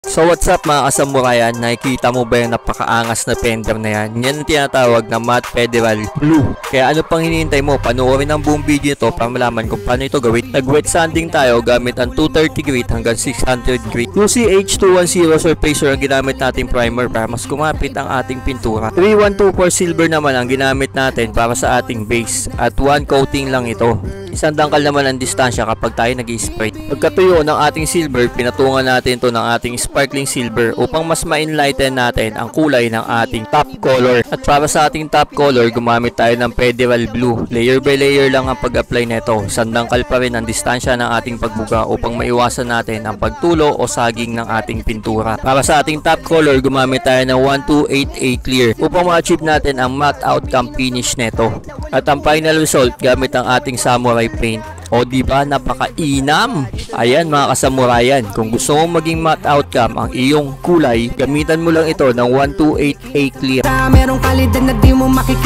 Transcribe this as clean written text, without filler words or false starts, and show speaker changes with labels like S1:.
S1: So what's up mga kasamurayan, nakikita mo ba yung napakaangas na fender na yan? Yan ang tinatawag na Matte Federal Blue. Kaya ano pang hinihintay mo? Panoorin ang buong video nito para malaman kung paano ito gawin. Nag-wet sanding tayo gamit ang 230 grit hanggang 600 grit. UCH210 surfacer ang ginamit natin primer para mas kumapit ang ating pintura. 3124 silver naman ang ginamit natin para sa ating base. At one coating lang ito. Isang dangkal naman ang distansya kapag tayo nag-spray. Pagkatuyo ng ating silver, pinatungan natin ito ng ating sparkling silver upang mas ma-enlighten natin ang kulay ng ating top color. At para sa ating top color, gumamit tayo ng Federal Blue. Layer by layer lang ang pag-apply nito. Isang dangkal pa rin ang distansya ng ating pagbuga upang maiwasan natin ang pagtulo o saging ng ating pintura. Para sa ating top color, gumamit tayo ng 1288 clear upang ma-achieve natin ang matte outcome finish nito. At ang final result gamit ang ating samurai paint. O diba napakainam? Ayan mga kasamurayan, kung gusto mong maging matte outcome ang iyong kulay, gamitan mo lang ito ng 1288 clear.
S2: Merong kalidad na di mo makikita.